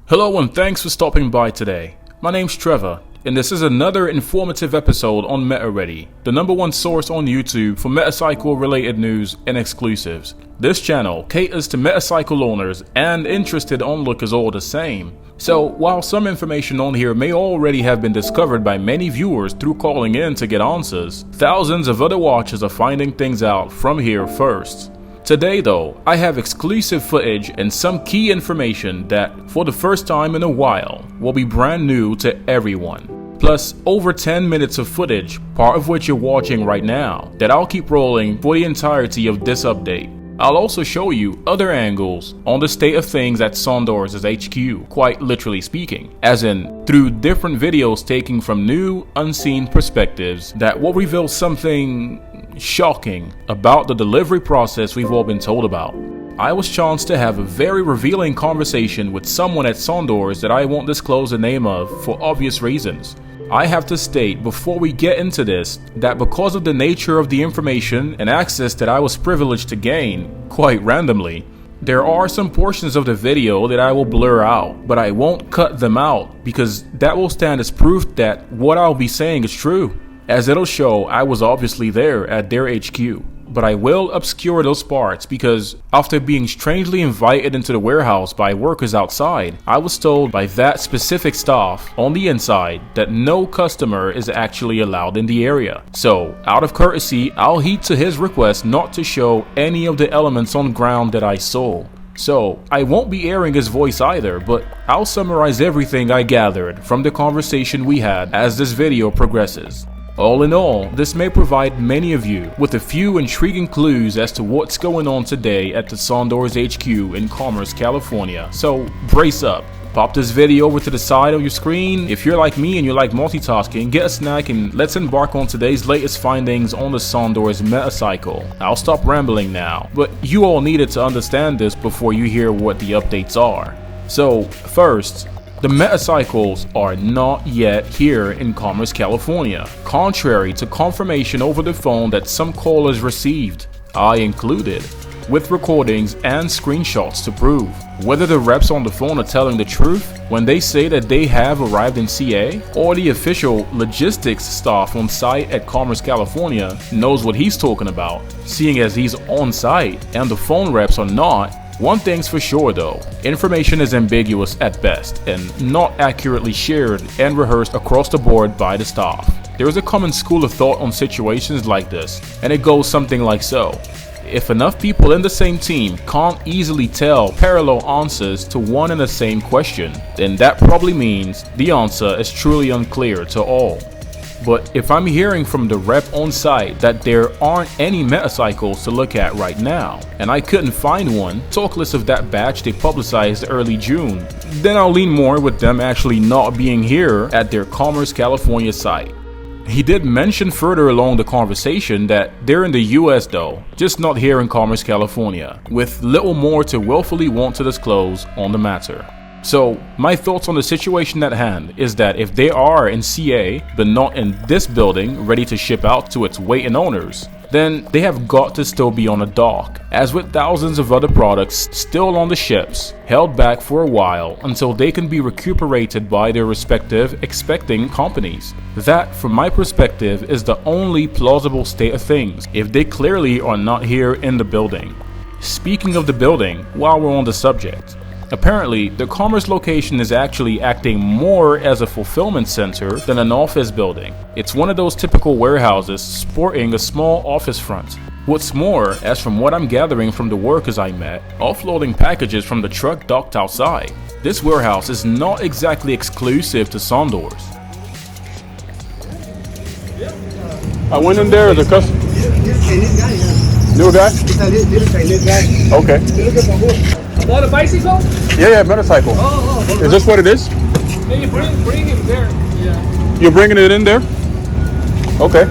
Hello and thanks for stopping by today. My name's Trevor, and this is another informative episode on MetaReady, the #1 source on YouTube for Metacycle related news and exclusives. This channel caters to Metacycle owners and interested onlookers all the same. So while some information on here may already have been discovered by many viewers through calling in to get answers, thousands of other watchers are finding things out from here first. Today though, I have exclusive footage and some key information that, for the first time in a while, will be brand new to everyone. Plus, over 10 minutes of footage, part of which you're watching right now, that I'll keep rolling for the entirety of this update. I'll also show you other angles on the state of things at Sondors HQ, quite literally speaking, as in through different videos taken from new, unseen perspectives that will reveal something shocking about the delivery process we've all been told about. I was chanced to have a very revealing conversation with someone at Sondors that I won't disclose the name of for obvious reasons. I have to state before we get into this that because of the nature of the information and access that I was privileged to gain, quite randomly, there are some portions of the video that I will blur out, but I won't cut them out because that will stand as proof that what I'll be saying is true, as it'll show I was obviously there at their HQ. But I will obscure those parts because after being strangely invited into the warehouse by workers outside, I was told by that specific staff on the inside that no customer is actually allowed in the area. So, out of courtesy, I'll heed to his request not to show any of the elements on ground that I saw. So, I won't be airing his voice either, but I'll summarize everything I gathered from the conversation we had as this video progresses. All in all, this may provide many of you with a few intriguing clues as to what's going on today at the Sondors HQ in Commerce, California. So brace up. Pop this video over to the side of your screen. If you're like me and you like multitasking, get a snack and let's embark on today's latest findings on the Sondors Metacycle. I'll stop rambling now, but you all needed to understand this before you hear what the updates are. So first, the Metacycles are not yet here in Commerce, California, contrary to confirmation over the phone that some callers received, I included, with recordings and screenshots to prove. Whether the reps on the phone are telling the truth when they say that they have arrived in CA, or the official logistics staff on site at Commerce, California knows what he's talking about, seeing as he's on site and the phone reps are not. One thing's for sure though, information is ambiguous at best and not accurately shared and rehearsed across the board by the staff. There is a common school of thought on situations like this, and it goes something like so. If enough people in the same team can't easily tell parallel answers to one and the same question, then that probably means the answer is truly unclear to all. But if I'm hearing from the rep on site that there aren't any Metacycles to look at right now, and I couldn't find one, talk less of that batch they publicized early June, then I'll lean more with them actually not being here at their Commerce, California site. He did mention further along the conversation that they're in the US though, just not here in Commerce, California, with little more to willfully want to disclose on the matter. So, my thoughts on the situation at hand is that if they are in CA, but not in this building ready to ship out to its waiting owners, then they have got to still be on a dock, as with thousands of other products still on the ships, held back for a while until they can be recuperated by their respective expecting companies. That, from my perspective, is the only plausible state of things, if they clearly are not here in the building. Speaking of the building, while we're on the subject, apparently, the Commerce location is actually acting more as a fulfillment center than an office building. It's one of those typical warehouses sporting a small office front. What's more, as from what I'm gathering from the workers I met, offloading packages from the truck docked outside, this warehouse is not exactly exclusive to Sondors. I went in there as a customer. New guy? Okay. Motorcycle? Yeah, Metacycle. Is this what it is? Yeah, you bring him there. Yeah. You're bringing it in there? Okay.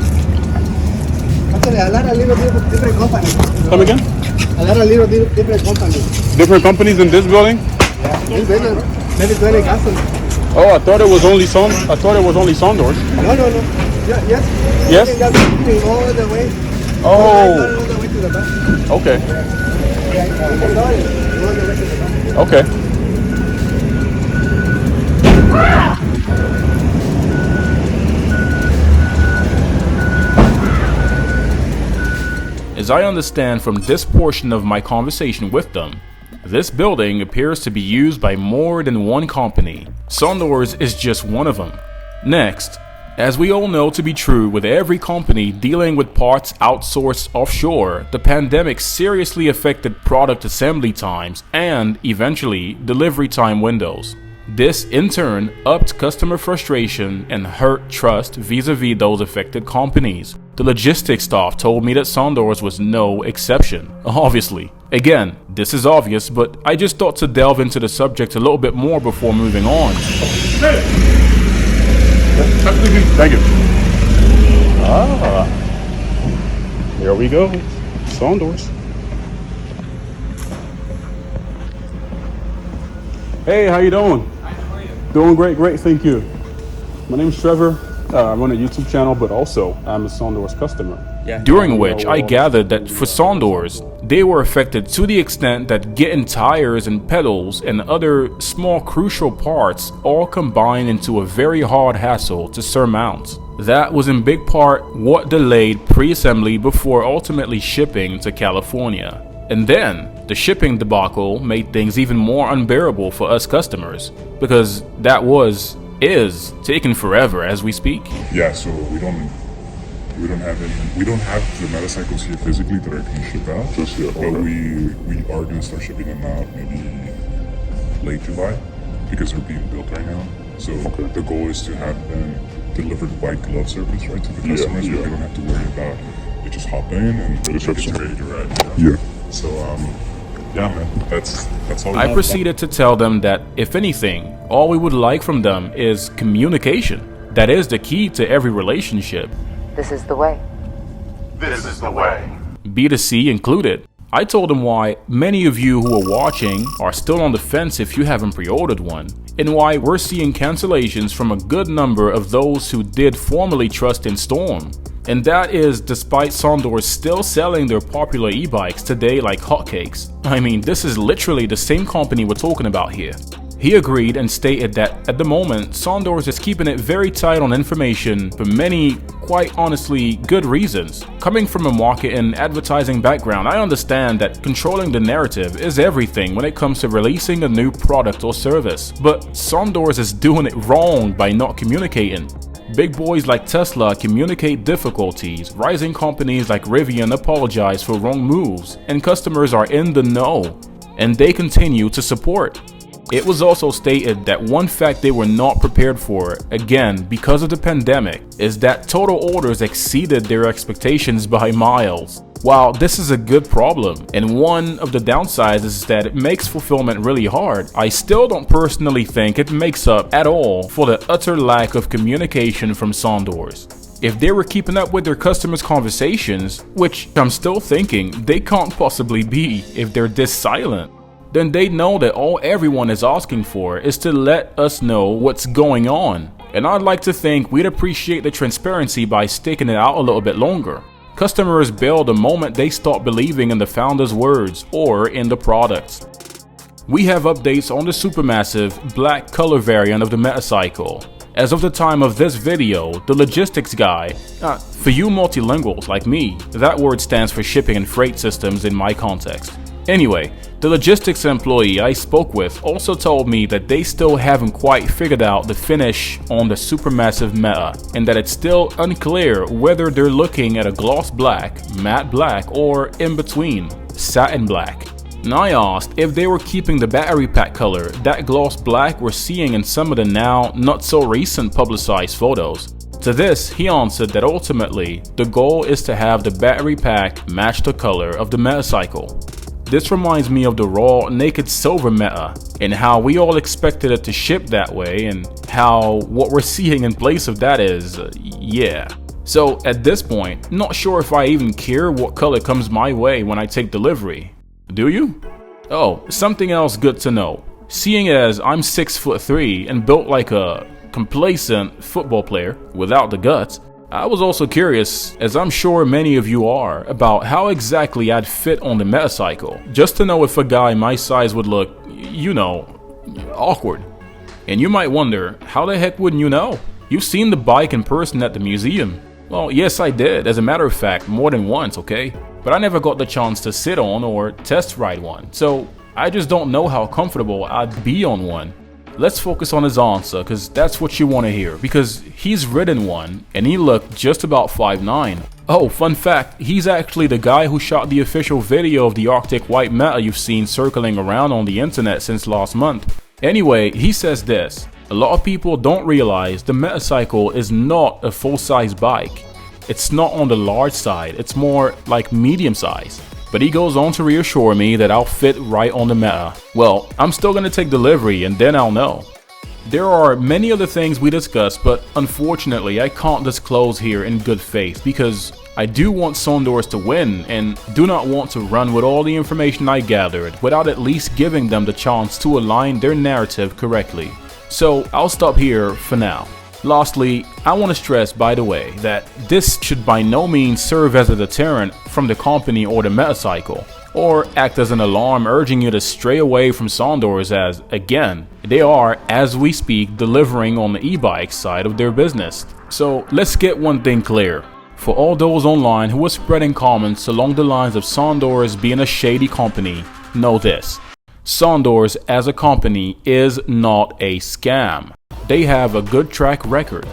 Actually, a lot of little different companies. Come again? A lot of little different companies. Different companies in this building? Yeah. This building, maybe 20 customers. Oh, I thought it was only Sondors. No. Yes. Yes? All the way. Oh. All the way to the back. Okay. Yeah. Okay. As I understand from this portion of my conversation with them, this building appears to be used by more than one company. Sondors is just one of them. Next, as we all know to be true with every company dealing with parts outsourced offshore, the pandemic seriously affected product assembly times and, eventually, delivery time windows. This, in turn, upped customer frustration and hurt trust vis-a-vis those affected companies. The logistics staff told me that Sondors was no exception. Obviously. Again, this is obvious, but I just thought to delve into the subject a little bit more before moving on. Thank you. There we go. Sondors. Hey, how you doing? How are you? Doing great, thank you. My name's Trevor. I run a YouTube channel, but also I'm a Sondors customer. During which I gathered that for Sondors, they were affected to the extent that getting tires and pedals and other small crucial parts all combined into a very hard hassle to surmount. That was in big part what delayed pre-assembly before ultimately shipping to California. And then, the shipping debacle made things even more unbearable for us customers, because that is taking forever as we speak. Yeah, so we don't have the Metacycles here physically that I can ship out just yet. But we are gonna start shipping them out maybe late July because they're being built right now. So the goal is to have them delivered white glove service right to the customers. Yeah. We don't have to worry about it. Just hop in and it's ready to ride. Yeah. So yeah, man, that's all. I proceeded to tell them that, if anything, all we would like from them is communication. That is the key to every relationship. This is the way. This is the way. B2C included. I told them why many of you who are watching are still on the fence if you haven't pre-ordered one, and why we're seeing cancellations from a good number of those who did formerly trust in Storm. And that is despite Sondors still selling their popular e-bikes today like hotcakes. I mean, this is literally the same company we're talking about here. He agreed and stated that at the moment, Sondors is keeping it very tight on information for many, quite honestly, good reasons. Coming from a market and advertising background, I understand that controlling the narrative is everything when it comes to releasing a new product or service. But Sondors is doing it wrong by not communicating. Big boys like Tesla communicate difficulties, rising companies like Rivian apologize for wrong moves, and customers are in the know, and they continue to support. It was also stated that one fact they were not prepared for, again because of the pandemic, is that total orders exceeded their expectations by miles. While this is a good problem, and one of the downsides is that it makes fulfillment really hard, I still don't personally think it makes up at all for the utter lack of communication from Sondors. If they were keeping up with their customers' conversations, which I'm still thinking they can't possibly be if they're this silent, then they know that all everyone is asking for is to let us know what's going on. And I'd like to think we'd appreciate the transparency by sticking it out a little bit longer. Customers bail the moment they stop believing in the founder's words or in the products. We have updates on the Supermassive black color variant of the Metacycle. As of the time of this video, the logistics guy, for you multilinguals like me, that word stands for shipping and freight systems in my context. Anyway, the logistics employee I spoke with also told me that they still haven't quite figured out the finish on the Supermassive Meta, and that it's still unclear whether they're looking at a gloss black, matte black, or in between, satin black. And I asked if they were keeping the battery pack color, that gloss black we're seeing in some of the now not so recent publicized photos. To this, he answered that ultimately, the goal is to have the battery pack match the color of the Metacycle. This reminds me of the raw naked silver Meta and how we all expected it to ship that way, and how what we're seeing in place of that is, yeah. So at this point, not sure if I even care what color comes my way when I take delivery. Do you? Oh, something else good to know. Seeing as I'm 6'3" and built like a complacent football player without the guts, I was also curious, as I'm sure many of you are, about how exactly I'd fit on the Metacycle, just to know if a guy my size would look, you know, awkward. And you might wonder, how the heck wouldn't you know? You've seen the bike in person at the museum. Well, yes I did, as a matter of fact, more than once, okay? but I never got the chance to sit on or test ride one, so I just don't know how comfortable I'd be on one. Let's focus on his answer, cause that's what you want to hear, because he's ridden one and he looked just about 5'9". Oh, fun fact, he's actually the guy who shot the official video of the Arctic White Meta you've seen circling around on the internet since last month. Anyway, he says this: a lot of people don't realize the Metacycle is not a full-size bike. It's not on the large side, it's more like medium size. But he goes on to reassure me that I'll fit right on the Meta. Well, I'm still gonna take delivery and then I'll know. There are many other things we discussed, but unfortunately I can't disclose here in good faith because I do want Sondors to win and do not want to run with all the information I gathered without at least giving them the chance to align their narrative correctly. So I'll stop here for now. Lastly, I want to stress, by the way, that this should by no means serve as a deterrent from the company or the Metacycle, or act as an alarm urging you to stray away from Sondors, as, again, they are, as we speak, delivering on the e-bike side of their business. So let's get one thing clear. For all those online who are spreading comments along the lines of Sondors being a shady company, know this: Sondors as a company is not a scam. They have a good track record.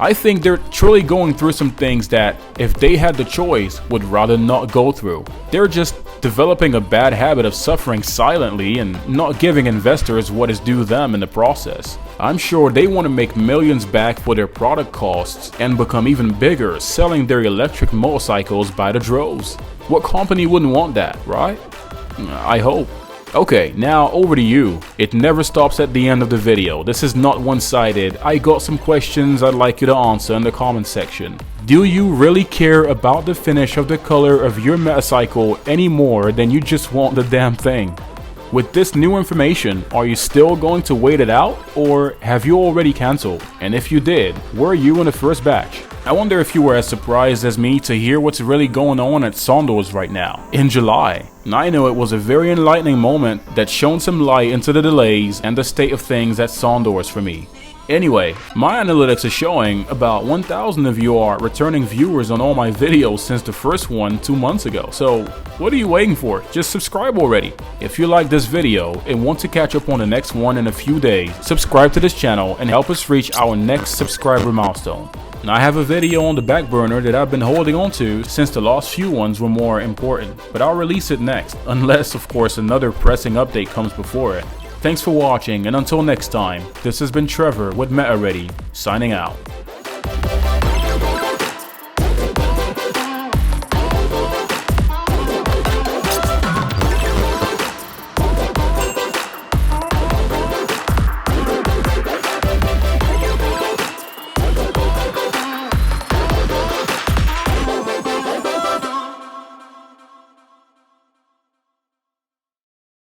I think they're truly going through some things that, if they had the choice, would rather not go through. They're just developing a bad habit of suffering silently and not giving investors what is due them in the process. I'm sure they want to make millions back for their product costs and become even bigger selling their electric motorcycles by the droves. What company wouldn't want that, right? I hope. Okay, now over to you. It never stops at the end of the video. This is not one-sided. I got some questions I'd like you to answer in the comment section. Do you really care about the finish of the color of your Metacycle any more than you just want the damn thing? With this new information, are you still going to wait it out, or have you already cancelled? And if you did, were you in the first batch? I wonder if you were as surprised as me to hear what's really going on at Sondors right now, in July. I know it was a very enlightening moment that shone some light into the delays and the state of things at Sondors for me. Anyway, my analytics is showing about 1,000 of you are returning viewers on all my videos since the first one 2 months ago, so what are you waiting for? Just subscribe already. If you like this video and want to catch up on the next one in a few days, subscribe to this channel and help us reach our next subscriber milestone. And I have a video on the back burner that I've been holding on to since the last few ones were more important, but I'll release it next, unless of course another pressing update comes before it. Thanks for watching, and until next time, this has been Trevor with MetaReady, signing out.